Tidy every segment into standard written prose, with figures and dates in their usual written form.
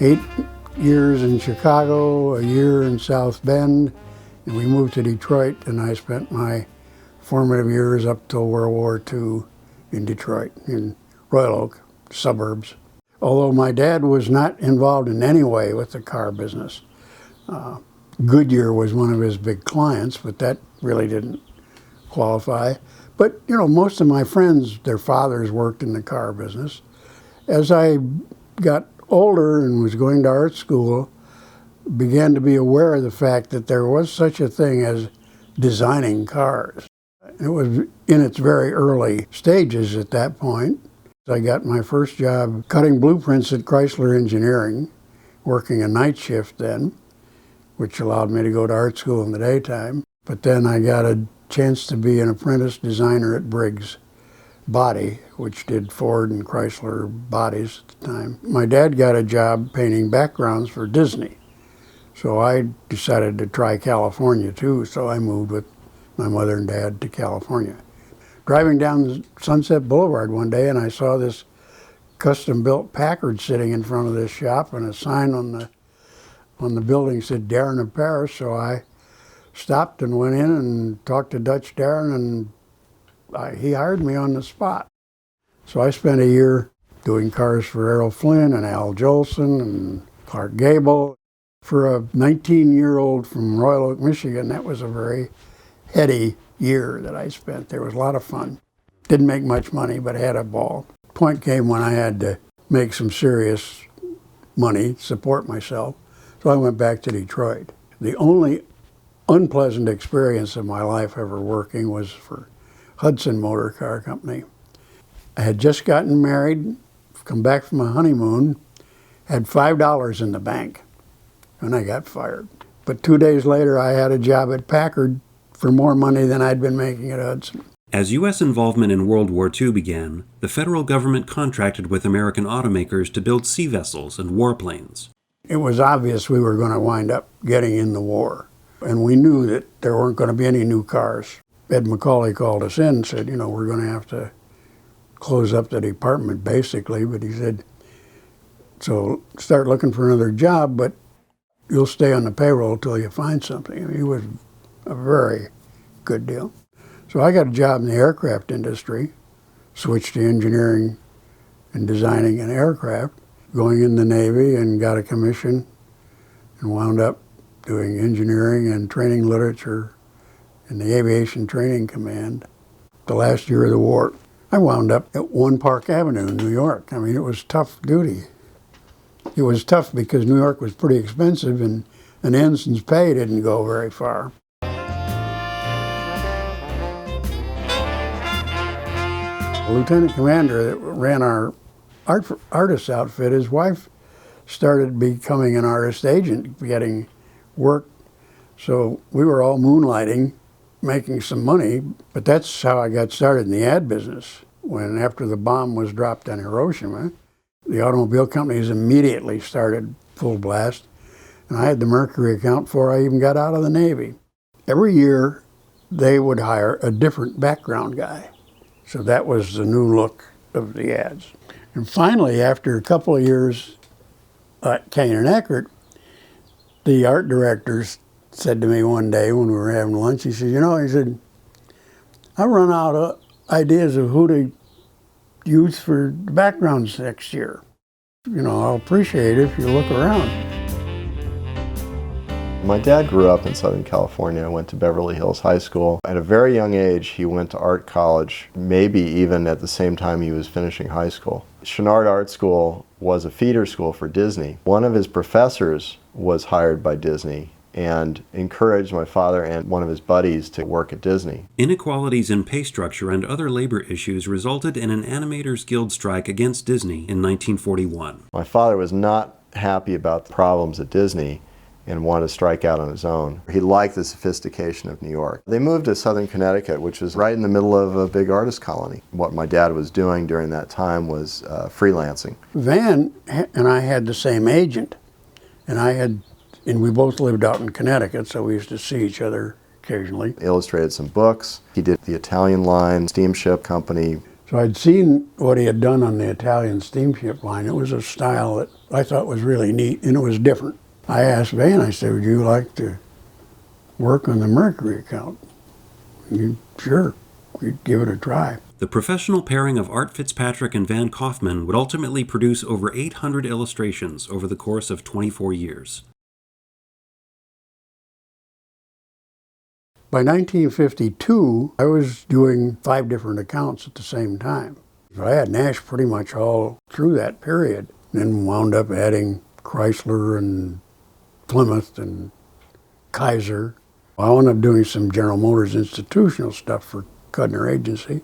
8 years in Chicago, a year in South Bend, and we moved to Detroit, and I spent my formative years up till World War II in Detroit, in Royal Oak, suburbs. Although my dad was not involved in any way with the car business. Goodyear was one of his big clients, but that really didn't qualify. But, you know, most of my friends, their fathers worked in the car business. As I got older and was going to art school, began to be aware of the fact that there was such a thing as designing cars. It was in its very early stages at that point. I got my first job cutting blueprints at Chrysler Engineering, working a night shift then, which allowed me to go to art school in the daytime. But then I got a chance to be an apprentice designer at Briggs Body, which did Ford and Chrysler bodies at the time. My dad got a job painting backgrounds for Disney. So I decided to try California too, so I moved with my mother and dad to California. Driving down Sunset Boulevard one day, and I saw this custom-built Packard sitting in front of this shop, and a sign on the building said Darren of Paris, so I stopped and went in and talked to Dutch Darren, and he hired me on the spot. So I spent a year doing cars for Errol Flynn and Al Jolson and Clark Gable. For a 19-year-old from Royal Oak, Michigan, that was a very heady year that I spent. There was a lot of fun. Didn't make much money, but had a ball. Point came when I had to make some serious money, support myself, so I went back to Detroit. The only unpleasant experience of my life ever working was for Hudson Motor Car Company. I had just gotten married, come back from a honeymoon, had $5 in the bank, and I got fired. But 2 days later, I had a job at Packard for more money than I'd been making at Hudson. As U.S. involvement in World War II began, the federal government contracted with American automakers to build sea vessels and warplanes. It was obvious we were going to wind up getting in the war, and we knew that there weren't going to be any new cars. Ed McCauley called us in and said, you know, we're going to have to close up the department, basically, but he said, so start looking for another job, but you'll stay on the payroll till you find something. I mean, it was a very good deal. So I got a job in the aircraft industry, switched to engineering and designing an aircraft, going in the Navy and got a commission and wound up doing engineering and training literature in the Aviation Training Command. The last year of the war, I wound up at 1 Park Avenue in New York. I mean, it was tough duty. It was tough because New York was pretty expensive and an ensign's pay didn't go very far. The lieutenant commander that ran our artist outfit, his wife started becoming an artist agent, getting work. So we were all moonlighting, making some money, but that's how I got started in the ad business. When after the bomb was dropped on Hiroshima, the automobile companies immediately started full blast, and I had the Mercury account before I even got out of the Navy. Every year, they would hire a different background guy. So that was the new look of the ads. And finally, after a couple of years at Kane and Eckert, the art directors said to me one day when we were having lunch, he said, you know, he said, I run out of ideas of who to use for backgrounds next year. You know, I'll appreciate it if you look around. My dad grew up in Southern California, went to Beverly Hills High School. At a very young age, he went to art college, maybe even at the same time he was finishing high school. Chouinard Art School was a feeder school for Disney. One of his professors was hired by Disney and encouraged my father and one of his buddies to work at Disney. Inequalities in pay structure and other labor issues resulted in an Animators Guild strike against Disney in 1941. My father was not happy about the problems at Disney and wanted to strike out on his own. He liked the sophistication of New York. They moved to Southern Connecticut, which was right in the middle of a big artist colony. What my dad was doing during that time was freelancing. Van and I had the same agent, and we both lived out in Connecticut, so we used to see each other occasionally. Illustrated some books. He did the Italian line, steamship company. So I'd seen what he had done on the Italian steamship line. It was a style that I thought was really neat, and it was different. I asked Van, I said, would you like to work on the Mercury account? Sure, we'd give it a try. The professional pairing of Art Fitzpatrick and Van Kaufman would ultimately produce over 800 illustrations over the course of 24 years. By 1952, I was doing 5 different accounts at the same time. I had Nash pretty much all through that period, then wound up adding Chrysler and Plymouth and Kaiser. I wound up doing some General Motors institutional stuff for Cudner Agency,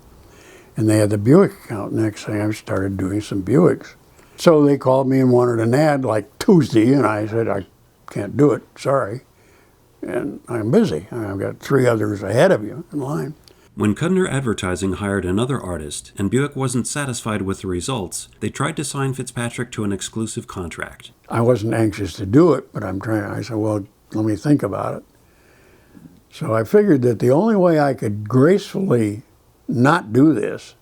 and they had the Buick account. Next thing I started doing some Buicks. So they called me and wanted an ad like Tuesday, and I said, I can't do it, sorry. And I'm busy. I've got 3 others ahead of you in line. When Cudner Advertising hired another artist and Buick wasn't satisfied with the results, they tried to sign Fitzpatrick to an exclusive contract. I wasn't anxious to do it, but I said, well, let me think about it. So I figured that the only way I could gracefully not do this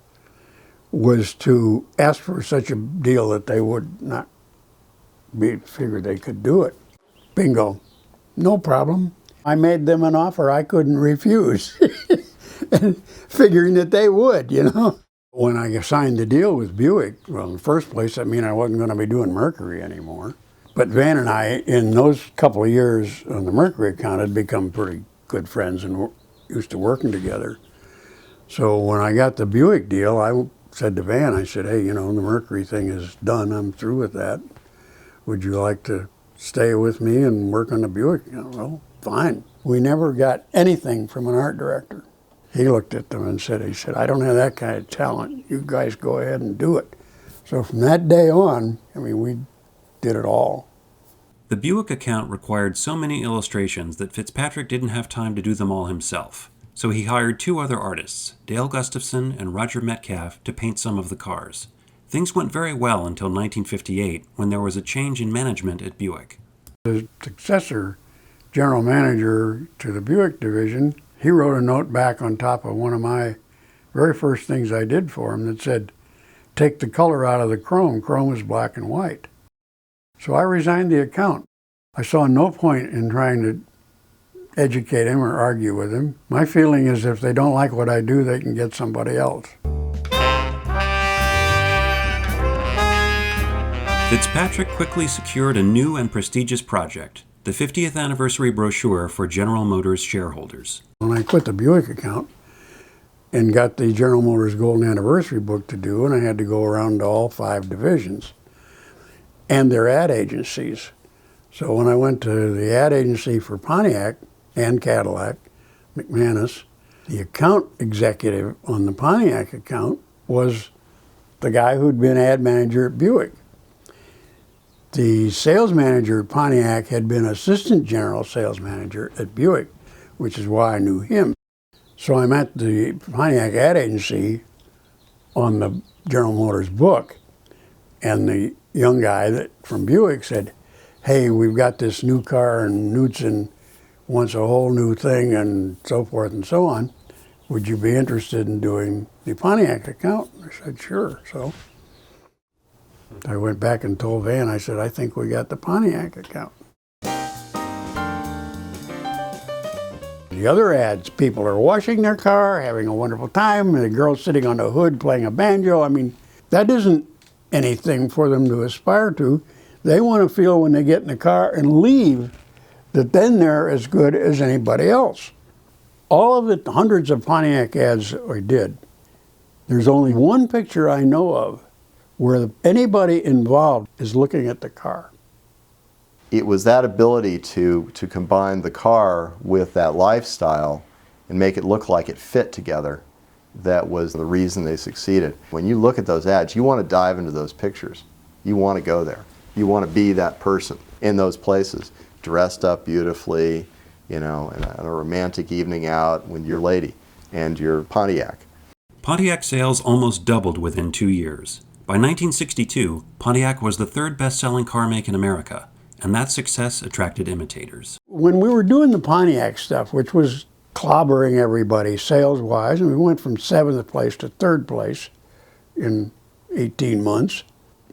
was to ask for such a deal that they would not figure they could do it. Bingo. No problem. I made them an offer I couldn't refuse, and figuring that they would, you know. When I signed the deal with Buick, well, in the first place, I mean, I wasn't going to be doing Mercury anymore. But Van and I, in those couple of years on the Mercury account, had become pretty good friends and used to working together. So when I got the Buick deal, I said to Van, I said, hey, you know, the Mercury thing is done. I'm through with that. Would you like to stay with me and work on the Buick? You know, well, fine. We never got anything from an art director. He looked at them and said, I don't have that kind of talent. You guys go ahead and do it. So from that day on, I mean, we did it all. The Buick account required so many illustrations that Fitzpatrick didn't have time to do them all himself. So he hired 2 other artists, Dale Gustafson and Roger Metcalf, to paint some of the cars. Things went very well until 1958, when there was a change in management at Buick. The successor general manager to the Buick division, he wrote a note back on top of one of my very first things I did for him that said, take the color out of the chrome. Chrome is black and white. So I resigned the account. I saw no point in trying to educate him or argue with him. My feeling is if they don't like what I do, they can get somebody else. Fitzpatrick quickly secured a new and prestigious project, the 50th anniversary brochure for General Motors shareholders. When I quit the Buick account and got the General Motors Golden Anniversary book to do, and I had to go around to all 5 divisions and their ad agencies. So when I went to the ad agency for Pontiac and Cadillac, McManus, the account executive on the Pontiac account was the guy who'd been ad manager at Buick. The sales manager at Pontiac had been assistant general sales manager at Buick, which is why I knew him. So I'm at the Pontiac ad agency on the General Motors book, and the young guy from Buick said, hey, we've got this new car and Knudsen wants a whole new thing and so forth and so on. Would you be interested in doing the Pontiac account? I said, sure. So I went back and told Van, I said, I think we got the Pontiac account. The other ads, people are washing their car, having a wonderful time, and the girl's sitting on the hood playing a banjo. I mean, that isn't anything for them to aspire to. They want to feel when they get in the car and leave that then they're as good as anybody else. All of the hundreds of Pontiac ads I did, there's only one picture I know of where anybody involved is looking at the car. It was that ability to combine the car with that lifestyle and make it look like it fit together that was the reason they succeeded. When you look at those ads, you want to dive into those pictures. You want to go there. You want to be that person in those places, dressed up beautifully, you know, on a romantic evening out with your lady and your Pontiac. Pontiac sales almost doubled within 2 years. By 1962, Pontiac was the 3rd best-selling car make in America, and that success attracted imitators. When we were doing the Pontiac stuff, which was clobbering everybody sales-wise, and we went from 7th place to 3rd place in 18 months,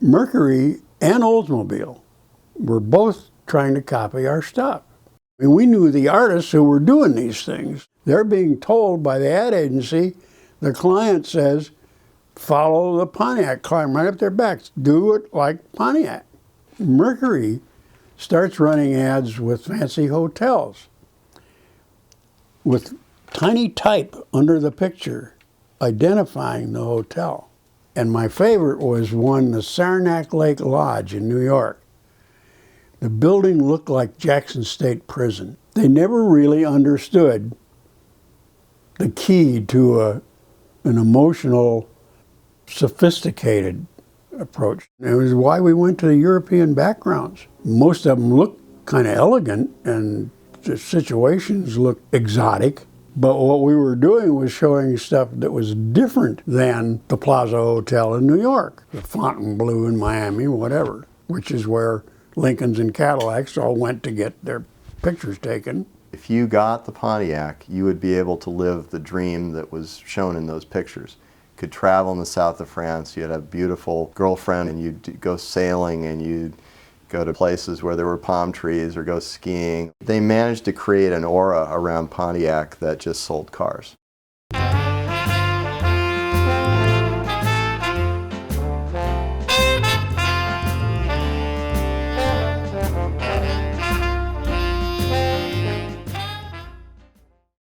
Mercury and Oldsmobile were both trying to copy our stuff. I mean, we knew the artists who were doing these things. They're being told by the ad agency, the client says, follow the Pontiac, climb right up their backs, do it like Pontiac. Mercury starts running ads with fancy hotels with tiny type under the picture identifying the hotel. And my favorite was one, the Saranac Lake Lodge in New York. The building looked like Jackson State Prison. They never really understood the key to an emotional, sophisticated approach. It was why we went to the European backgrounds. Most of them looked kind of elegant and the situations looked exotic, but what we were doing was showing stuff that was different than the Plaza Hotel in New York, the Fontainebleau in Miami, whatever, which is where Lincolns and Cadillacs all went to get their pictures taken. If you got the Pontiac, you would be able to live the dream that was shown in those pictures. You could travel in the south of France, you'd have a beautiful girlfriend, and you'd go sailing, and you'd go to places where there were palm trees or go skiing. They managed to create an aura around Pontiac that just sold cars.